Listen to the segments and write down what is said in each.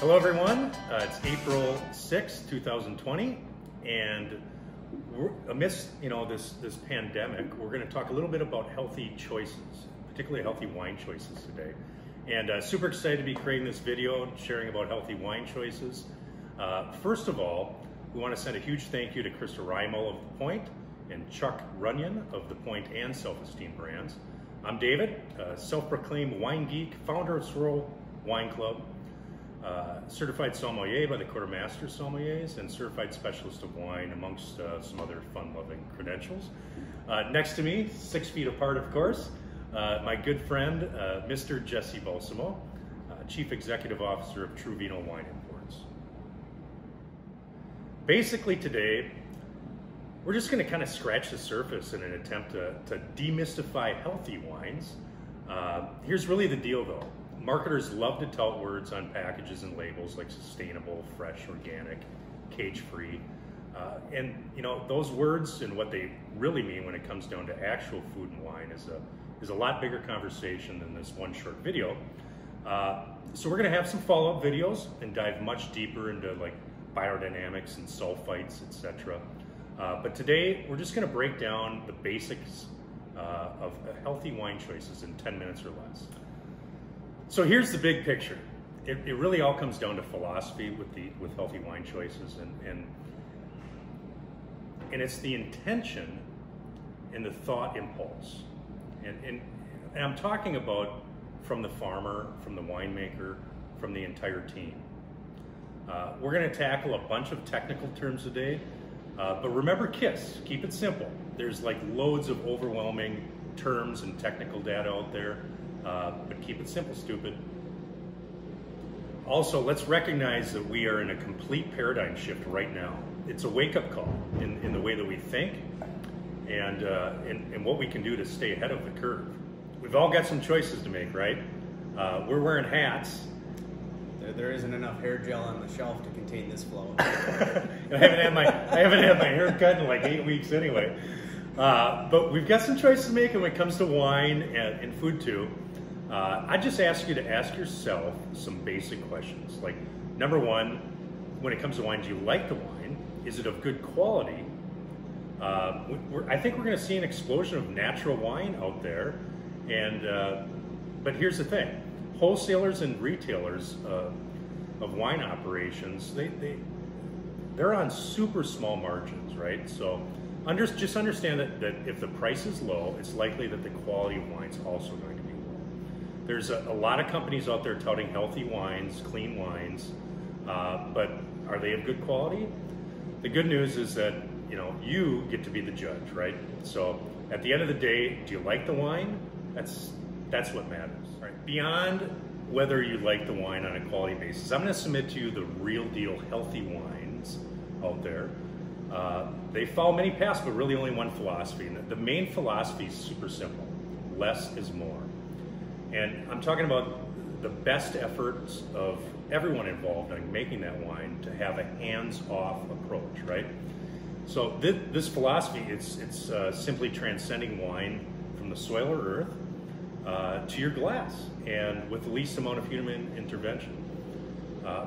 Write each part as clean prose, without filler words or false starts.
Hello everyone, it's April 6, 2020, and amidst this pandemic, we're going to talk a little bit about healthy choices, particularly healthy wine choices today. And super excited to be creating this video and sharing about healthy wine choices. First of all, we want to send a huge thank you to Krista Reimel of The Point and Chuck Runyon of The Point and Self-Esteem Brands. I'm David, self-proclaimed wine geek, founder of Swirl Wine Club, certified sommelier by the Quartermaster Sommeliers, and certified specialist of wine, amongst some other fun-loving credentials. Next to me, 6 feet apart of course, my good friend, Mr. Jesse Balsamo, Chief Executive Officer of True Vino Wine Imports. Basically today, we're just going to kind of scratch the surface in an attempt to demystify healthy wines. Here's really the deal though. Marketers love to tout words on packages and labels like sustainable, fresh, organic, cage-free. And those words and what they really mean when it comes down to actual food and wine is a lot bigger conversation than this one short video. So we're gonna have some follow-up videos and dive much deeper into like biodynamics and sulfites, etc. But today we're just gonna break down the basics of healthy wine choices in 10 minutes or less. So here's the big picture. It really all comes down to philosophy with healthy wine choices, and it's the intention and the thought impulse. And I'm talking about from the farmer, from the winemaker, from the entire team. We're going to tackle a bunch of technical terms today, but remember KISS, keep it simple. There's like loads of overwhelming terms and technical data out there. But keep it simple, stupid. Also, let's recognize that we are in a complete paradigm shift right now. It's a wake-up call in the way that we think and what we can do to stay ahead of the curve. We've all got some choices to make, right? We're wearing hats. There isn't enough hair gel on the shelf to contain this flow. I haven't had my hair cut in like 8 weeks anyway. But we've got some choices to make when it comes to wine and food too. I just ask you to ask yourself some basic questions. Like, number one, when it comes to wine, do you like the wine? Is it of good quality? I think we're going to see an explosion of natural wine out there. But here's the thing. Wholesalers and retailers of wine operations, they're on super small margins, right? So just understand that if the price is low, it's likely that the quality of wine is also going to be low. There's a lot of companies out there touting healthy wines, clean wines, but are they of good quality? The good news is that you get to be the judge, right? So at the end of the day, do you like the wine? That's what matters, right? Beyond whether you like the wine on a quality basis, I'm going to submit to you the real deal healthy wines out there. They follow many paths, but really only one philosophy. And the main philosophy is super simple. Less is more. And I'm talking about the best efforts of everyone involved in making that wine to have a hands-off approach, right? So this philosophy, it's simply transcending wine from the soil or earth to your glass, and with the least amount of human intervention.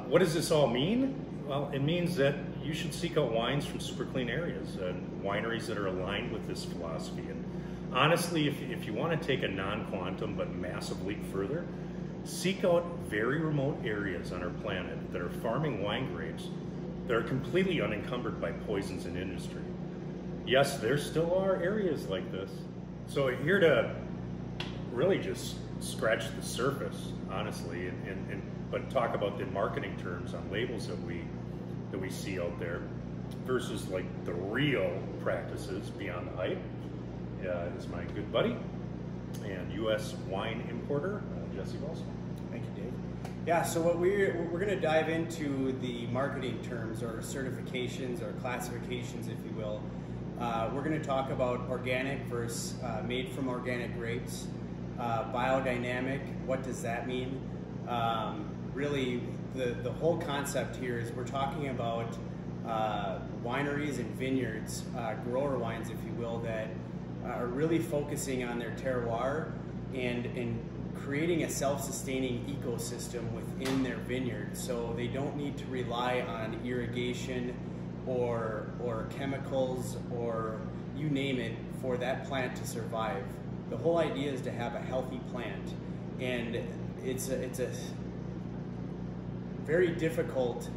What does this all mean? Well, it means that you should seek out wines from super clean areas and wineries that are aligned with this philosophy. And honestly, if you want to take a non-quantum but massive leap further, seek out very remote areas on our planet that are farming wine grapes that are completely unencumbered by poisons in industry. Yes, there still are areas like this. So here to really just scratch the surface, honestly, but talk about the marketing terms on labels that we see out there versus like the real practices beyond the hype. Is my good buddy and U.S. wine importer, Jesse Balsamo. Thank you, Dave. Yeah, so what we're going to dive into the marketing terms or certifications or classifications, if you will. We're going to talk about organic versus made from organic grapes, biodynamic. What does that mean? Really, the whole concept here is we're talking about wineries and vineyards, grower wines, if you will, that are really focusing on their terroir and creating a self-sustaining ecosystem within their vineyard, so they don't need to rely on irrigation or chemicals or you name it for that plant to survive. The whole idea is to have a healthy plant, and it's a very difficult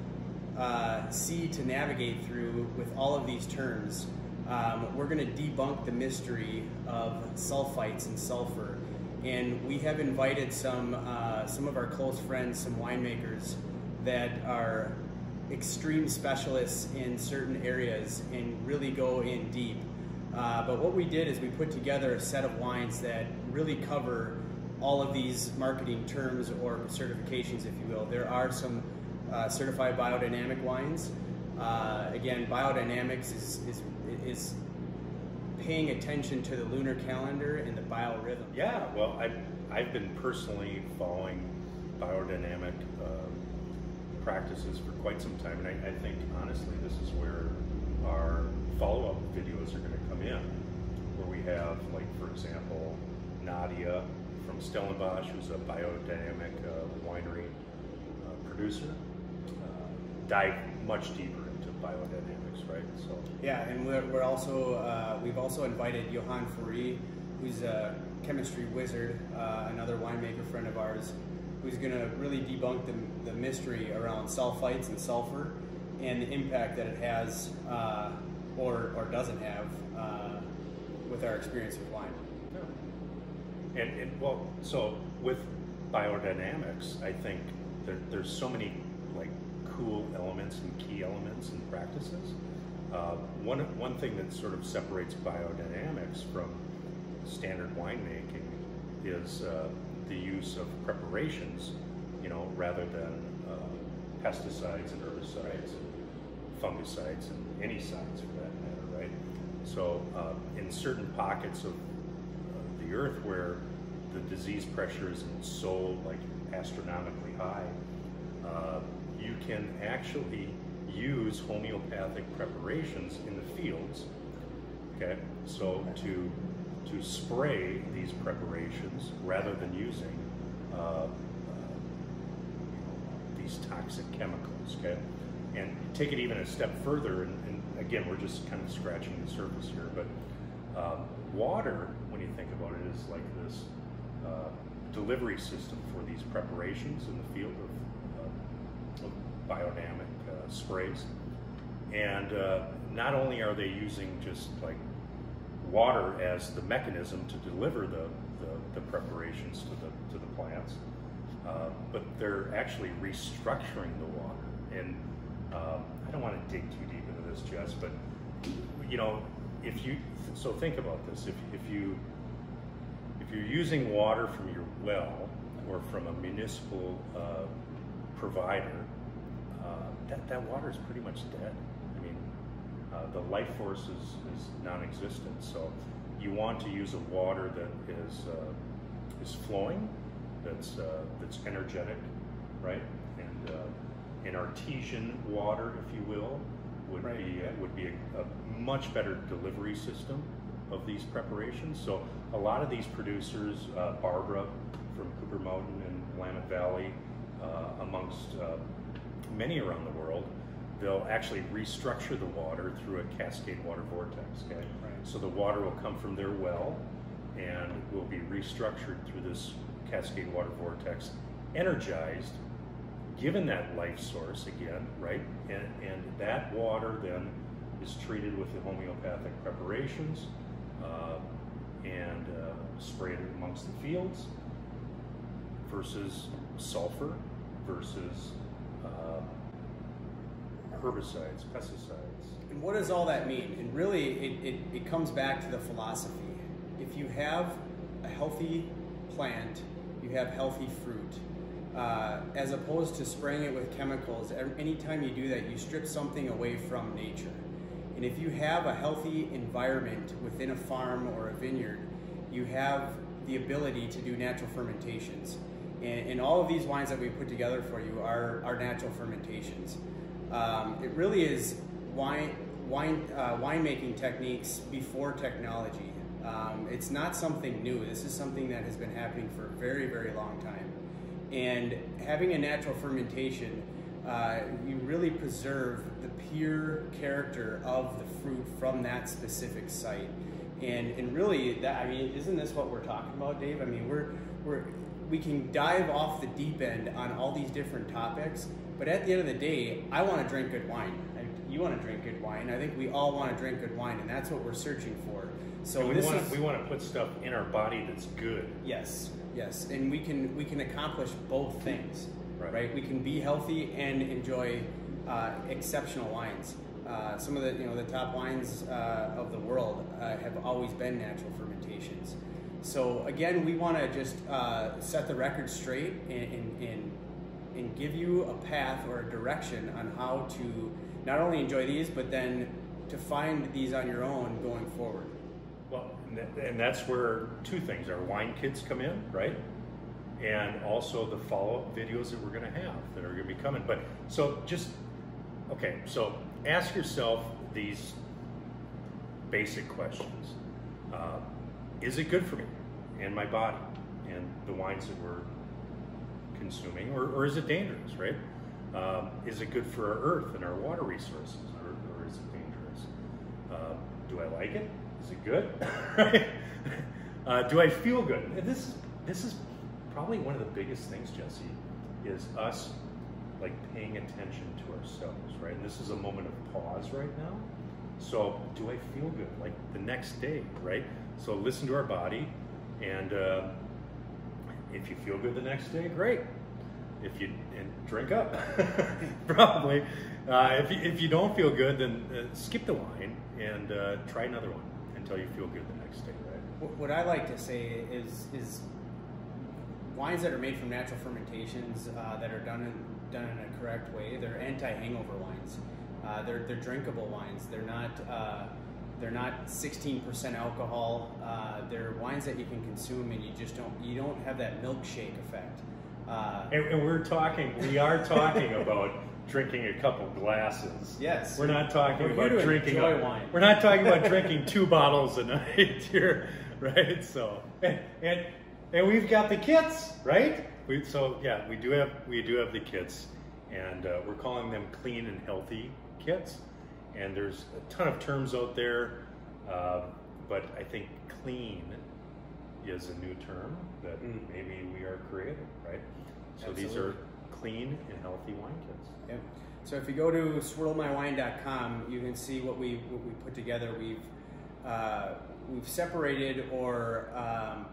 sea to navigate through with all of these terms. We're going to debunk the mystery of sulfites and sulfur, and we have invited some of our close friends, some winemakers that are extreme specialists in certain areas and really go in deep. But what we did is we put together a set of wines that really cover all of these marketing terms or certifications, if you will. There are some certified biodynamic wines. Again, biodynamics is paying attention to the lunar calendar and the biorhythm. Yeah, well, I've been personally following biodynamic practices for quite some time, and I think honestly this is where our follow-up videos are going to come in, where we have, like, for example, Nadia from Stellenbosch, who's a biodynamic winery producer, dive much deeper into biodynamics, right? So yeah, and we're also we've also invited Johan Fourie, who's a chemistry wizard, another winemaker friend of ours, who's going to really debunk the mystery around sulfites and sulfur and the impact that it has or doesn't have with our experience with wine. Yeah. And well, so with biodynamics, I think there's so many like cool elements and key elements and practices. One thing that sort of separates biodynamics from standard winemaking is the use of preparations, you know, rather than pesticides and herbicides and fungicides and any sides for that matter, right? So in certain pockets of the earth where the disease pressure isn't so like astronomically high, you can actually use homeopathic preparations in the fields. Okay, so to spray these preparations rather than using these toxic chemicals. Okay, and take it even a step further, and again, we're just kind of scratching the surface here, but water, when you think about it, is like this delivery system for these preparations in the field of biodynamic sprays. And not only are they using just like water as the mechanism to deliver the preparations to the plants, but they're actually restructuring the water. And I don't want to dig too deep into this, Jess, but you know, so think about this: if you're using water from your well or from a municipal provider, that water is pretty much dead. I mean, the life force is non-existent. So you want to use a water that is flowing, that's energetic, right? And an artesian water, if you will, would be a much better delivery system of these preparations. So a lot of these producers, Barbara from Cooper Mountain and Willamette Valley, amongst many around the world, they'll actually restructure the water through a cascade water vortex. Okay, right. So the water will come from their well and will be restructured through this cascade water vortex, energized, given that life source again, right? And that water then is treated with the homeopathic preparations and sprayed amongst the fields versus sulfur versus herbicides, pesticides. And what does all that mean? And really, it comes back to the philosophy. If you have a healthy plant, you have healthy fruit. As opposed to spraying it with chemicals, anytime you do that, you strip something away from nature. And if you have a healthy environment within a farm or a vineyard, you have the ability to do natural fermentations. And all of these wines that we put together for you are natural fermentations. It really is winemaking techniques before technology. It's not something new. This is something that has been happening for a very, very long time. And having a natural fermentation, you really preserve the pure character of the fruit from that specific site. And really, that, I mean, isn't this what we're talking about, Dave? I mean, we can dive off the deep end on all these different topics, but at the end of the day, I want to drink good wine. You want to drink good wine. I think we all want to drink good wine, and that's what we're searching for. So we want to put stuff in our body that's good. Yes, yes, and we can accomplish both things, right? We can be healthy and enjoy exceptional wines. Some of the top wines of the world have always been natural fermentations. So again, we want to just set the record straight and give you a path or a direction on how to not only enjoy these, but then to find these on your own going forward. Well, and that's where two things, our wine kits come in, right? And also the follow-up videos that we're going to have that are going to be coming. But so so ask yourself these basic questions. Is it good for me and my body and the wines that we're consuming, or is it dangerous, right? Is it good for our earth and our water resources, or is it dangerous? Do I like it? Is it good? Right? Do I feel good? And this is probably one of the biggest things, Jesse, is us like paying attention to ourselves, right? And this is a moment of pause right now. So do I feel good? Like the next day, right? So listen to our body, and if you feel good the next day, great. And drink up, probably. If you don't feel good, then skip the wine and try another one until you feel good the next day, right? What I like to say is wines that are made from natural fermentations that are done in a correct way. They're anti-hangover wines. They're drinkable wines. They're not 16% alcohol. They're wines that you can consume, and you don't have that milkshake effect. And we are talking about drinking a couple glasses. Yes. We're not talking about drinking wine. We're not talking about drinking 2 bottles a night here, right? So and we've got the kits, right? We do have the kits, and we're calling them clean and healthy kits. And there's a ton of terms out there, but I think clean is a new term that maybe we are creating, right? So Absolutely. These are clean and healthy wine kits. Yep. So if you go to swirlmywine.com, you can see what we put together. We've separated or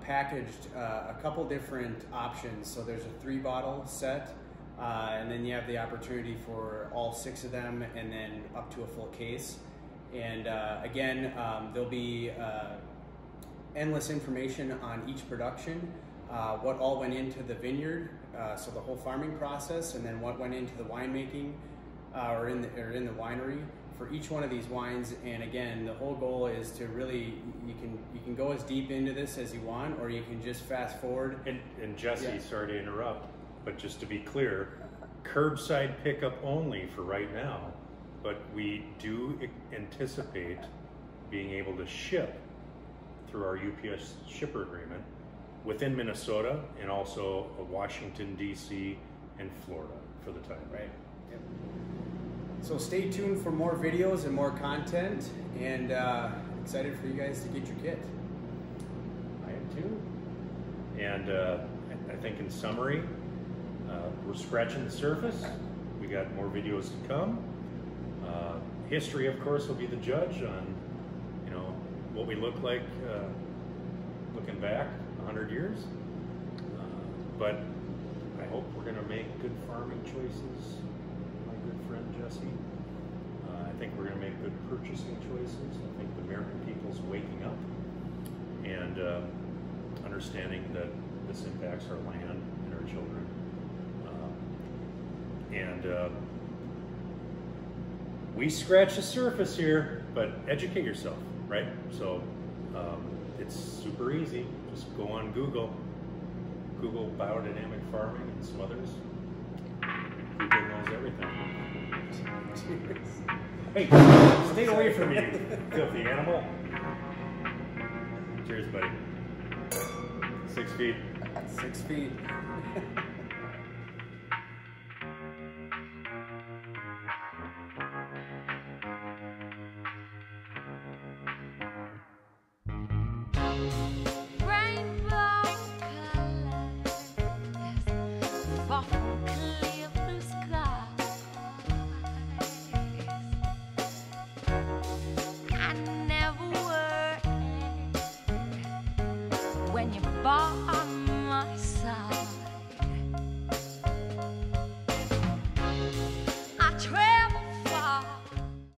packaged a couple different options. So there's a 3-bottle set, and then you have the opportunity for all 6 of them, and then up to a full case. And again, there'll be endless information on each production, what all went into the vineyard, so the whole farming process, and then what went into the winemaking or in the winery for each one of these wines. And again, the whole goal is to really, you can go as deep into this as you want, or you can just fast forward. And Jesse, sorry to interrupt, but just to be clear, curbside pickup only for right now, but we do anticipate being able to ship through our UPS shipper agreement within Minnesota, and also Washington, D.C. and Florida for the time. Right. Yep. So stay tuned for more videos and more content, and excited for you guys to get your kit. I am too. And I think in summary, we're scratching the surface. We got more videos to come. History, of course, will be the judge on what we look like looking back 100 years. But I hope we're going to make good farming choices, my good friend Jesse. I think we're going to make good purchasing choices. I think the American people's waking up and understanding that this impacts our land and our children. We scratch the surface here, but educate yourself, right? So it's super easy. Just go on Google biodynamic farming and some others. Google knows everything. Hey, stay away from me, you filthy animal. Cheers, buddy. 6 feet. 6 feet. When you bought